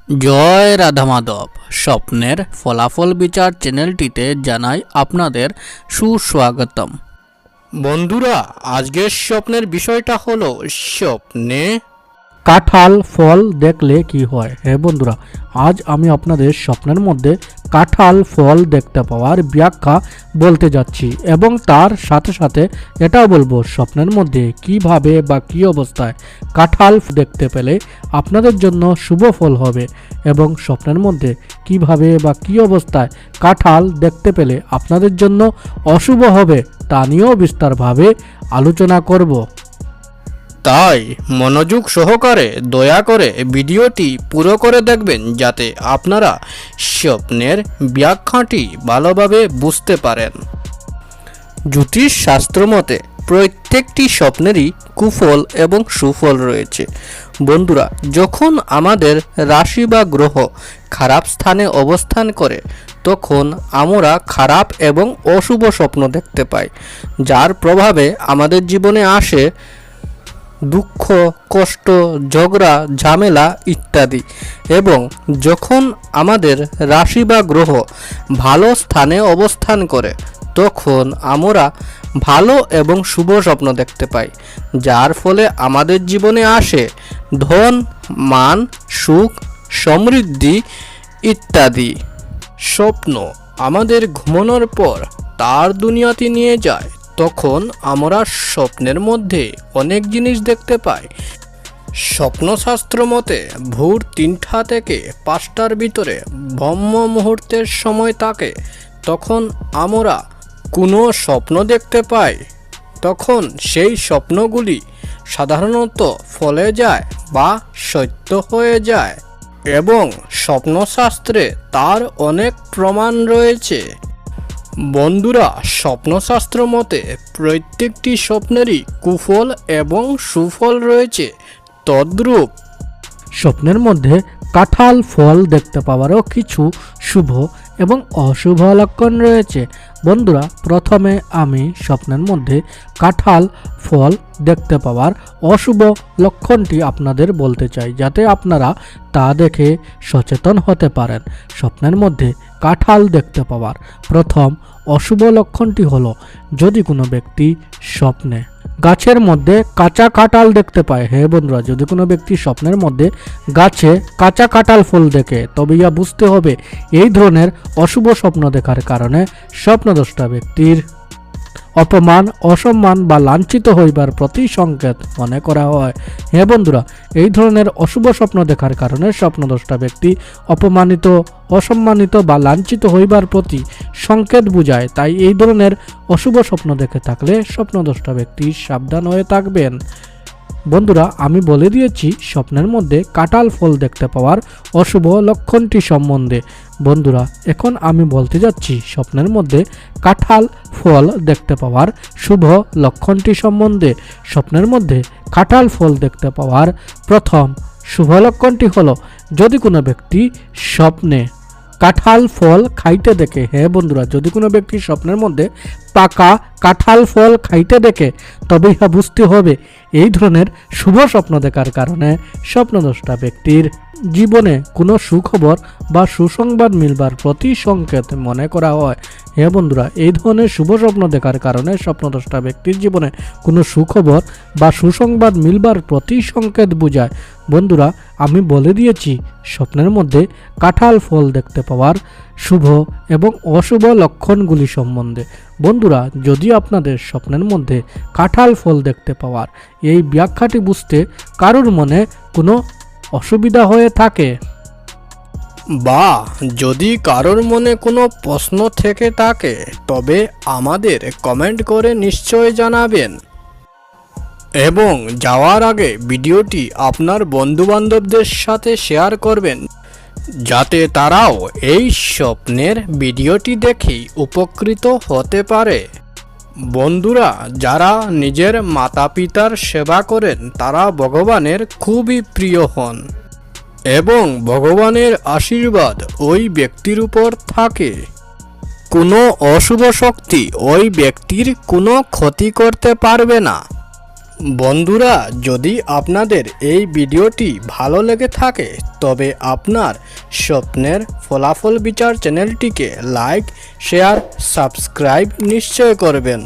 জয় রাধা মাধব। স্বপ্নের ফলাফল বিচার চ্যানেলটিতে জানাই আপনাদের সুস্বাগতম। বন্ধুরা, আজকের স্বপ্নের বিষয়টা হলো স্বপ্নে কাঁঠাল ফল দেখলে কি হয়। হ্যাঁ বন্ধুরা, আজ আমি আপনাদের স্বপ্নের মধ্যে কাঁঠাল ফল দেখতে পাওয়ার ব্যাখ্যা বলতে যাচ্ছি এবং তার সাথে সাথে এটাও বলবো স্বপ্নের মধ্যে কিভাবে বা কী অবস্থায় কাঁঠাল দেখতে পেলে আপনাদের জন্য শুভ ফল হবে এবং স্বপ্নের মধ্যে কিভাবে বা কী অবস্থায় কাঁঠাল দেখতে পেলে আপনাদের জন্য অশুভ হবে তা নিয়েও বিস্তারভাবে আলোচনা করব। তাই মনোযোগ সহকারে দয়া করে ভিডিওটি পুরো করে দেখবেন, যাতে আপনারা স্বপ্নের ব্যাখ্যাটি ভালোভাবে বুঝতে পারেন। জ্যোতিষ শাস্ত্র মতে প্রত্যেকটি স্বপ্নেরই কুফল এবং সুফল রয়েছে। বন্ধুরা, যখন আমাদের রাশি বা গ্রহ খারাপ স্থানে অবস্থান করে তখন আমরা খারাপ এবং অশুভ স্বপ্ন দেখতে পাই, যার প্রভাবে আমাদের জীবনে আসে দুঃখ, কষ্ট, ঝগড়া, ঝামেলা ইত্যাদি। এবং যখন আমাদের রাশি বা গ্রহ ভালো স্থানে অবস্থান করে তখন আমরা ভালো এবং শুভ স্বপ্ন দেখতে পাই, যার ফলে আমাদের জীবনে আসে ধন, মান, সুখ, সমৃদ্ধি ইত্যাদি। স্বপ্ন আমাদের ঘুমানোর পর তার দুনিয়াতে নিয়ে যায়, তখন আমরা স্বপ্নের মধ্যে অনেক জিনিস দেখতে পাই। স্বপ্নশাস্ত্র মতে ভোর 3টা থেকে 5টার ভিতরে ব্রহ্ম মুহূর্তের সময় থাকে, তখন আমরা কোনো স্বপ্ন দেখতে পাই, তখন সেই স্বপ্নগুলি সাধারণত ফলে যায় বা সত্য হয়ে যায় এবং স্বপ্নশাস্ত্রে তার অনেক প্রমাণ রয়েছে। বন্ধুরা, স্বপ্নশাস্ত্র মতে প্রত্যেকটি স্বপ্নেরই কুফল এবং সুফল রয়েছে। তদ্রূপ স্বপ্নের মধ্যে কাঁঠাল ফল দেখতে পাওয়ারও কিছু শুভ এবং অশুভ লক্ষণ রয়েছে। বন্ধুরা, প্রথমে আমি স্বপ্নের মধ্যে কাঁঠাল ফল দেখতে পাওয়ার অশুভ লক্ষণটি আপনাদের বলতে চাই, যাতে আপনারা তা দেখে সচেতন হতে পারেন। স্বপ্নের মধ্যে কাঁঠাল দেখতে পাওয়ার প্রথম অশুভ লক্ষণটি হলো যদি কোনো ব্যক্তি স্বপ্নে গাছের মধ্যে কাঁচা কাঁঠাল দেখতে পায়। হ্যাঁ বন্ধুরা, যদি কোনো ব্যক্তি স্বপ্নের মধ্যে গাছে কাঁচা কাঁঠাল ফল দেখে, তবে ইয়া বুঝতে হবে এই ধরনের অশুভ স্বপ্ন দেখার কারণে স্বপ্নদ্রষ্টা ব্যক্তির অপমান, অসম্মান বা লাঞ্ছিত হইবার প্রতি সংকেত মনে করা হয়। হ্যাঁ বন্ধুরা, এই ধরনের অশুভ স্বপ্ন দেখার কারণে স্বপ্নদ্রষ্টা ব্যক্তি অপমানিত, অসম্মানিত বা লাঞ্ছিত হইবার প্রতি সংকেত বুঝায়। তাই এই ধরনের অশুভ স্বপ্ন দেখে থাকলে স্বপ্নদ্রষ্টা ব্যক্তি সাবধান হয়ে থাকবেন। বন্ধুরা, আমি বলে দিয়েছি স্বপ্নের মধ্যে কাঁঠাল ফল দেখতে পাওয়ার অশুভ লক্ষণটি সম্বন্ধে। বন্ধুরা, এখন আমি বলতে যাচ্ছি স্বপ্নের মধ্যে কাঁঠাল ফল দেখতে পাওয়ার শুভ লক্ষণটি সম্বন্ধে। স্বপ্নের মধ্যে কাঁঠাল ফল দেখতে পাওয়ার প্রথম শুভ লক্ষণটি হলো যদি কোনো ব্যক্তি স্বপ্নে কাঁঠাল ফল খাইতে দেখে। হ্যাঁ বন্ধুরা, যদি কোনো ব্যক্তি স্বপ্নের মধ্যে পাকা কাঁঠাল ফল খাইতে দেখে, তবে ইহা বুঝতে হবে এই ধরনের শুভ স্বপ্ন দেখার কারণে স্বপ্নদ্রষ্টা ব্যক্তির জীবনে কোনো সুখবর বা সুসংবাদ মিলবার প্রতি সংকেত মনে করা হয়। হ্যাঁ বন্ধুরা, এই ধরনের শুভ স্বপ্ন দেখার কারণে স্বপ্নদ্রষ্টা ব্যক্তির জীবনে কোনো সুখবর বা সুসংবাদ মিলবার প্রতি সংকেত বোঝায়। বন্ধুরা, আমি বলে দিয়েছি স্বপ্নের মধ্যে কাঁঠাল ফল দেখতে পাওয়ার শুভ এবং অশুভ লক্ষণগুলি সম্বন্ধে। বন্ধুরা, যদি আপনাদের স্বপ্নের মধ্যে কাঁঠাল ফল দেখতে পাওয়ার এই ব্যাখ্যাটি বুঝতে কারোর মনে কোনো অসুবিধা হয়ে থাকে বা যদি কারোর মনে কোনো প্রশ্ন থেকে থাকে, তবে আমাদের কমেন্ট করে নিশ্চয় জানাবেন এবং যাওয়ার আগে ভিডিওটি আপনার বন্ধুবান্ধবদের সাথে শেয়ার করবেন, যাতে তারাও এই স্বপ্নের ভিডিওটি দেখেই উপকৃত হতে পারে। বন্ধুরা, যারা নিজের মাতা পিতার সেবা করেন তারা ভগবানের খুবই প্রিয় হন এবং ভগবানের আশীর্বাদ ওই ব্যক্তির উপর থাকে। কোনো অশুভ শক্তি ওই ব্যক্তির কোনো ক্ষতি করতে পারবে না। বন্ধুরা, যদি আপনাদের এই ভিডিওটি ভালো লেগে থাকে তবে আপনার স্বপ্নের ফলাফল বিচার চ্যানেলটিকে লাইক, শেয়ার, সাবস্ক্রাইব নিশ্চয় করবেন।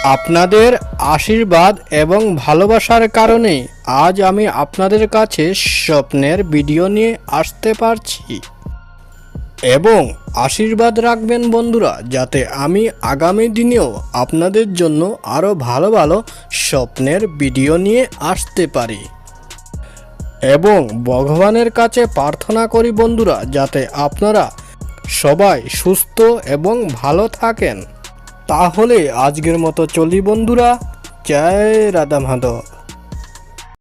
আপনাদের আশীর্বাদ এবং ভালোবাসার কারণে আজ আমি আপনাদের কাছে স্বপ্নের ভিডিও নিয়ে আসতে পারছি। এবং আশীর্বাদ রাখবেন বন্ধুরা, যাতে আমি আগামী দিনেও আপনাদের জন্য আরও ভালো ভালো স্বপ্নের ভিডিও নিয়ে আসতে পারি। এবং ভগবানের কাছে প্রার্থনা করি বন্ধুরা, যাতে আপনারা সবাই সুস্থ এবং ভালো থাকেন। তাহলে আজকের মতো চলি বন্ধুরা, জয় রাধা মাধব।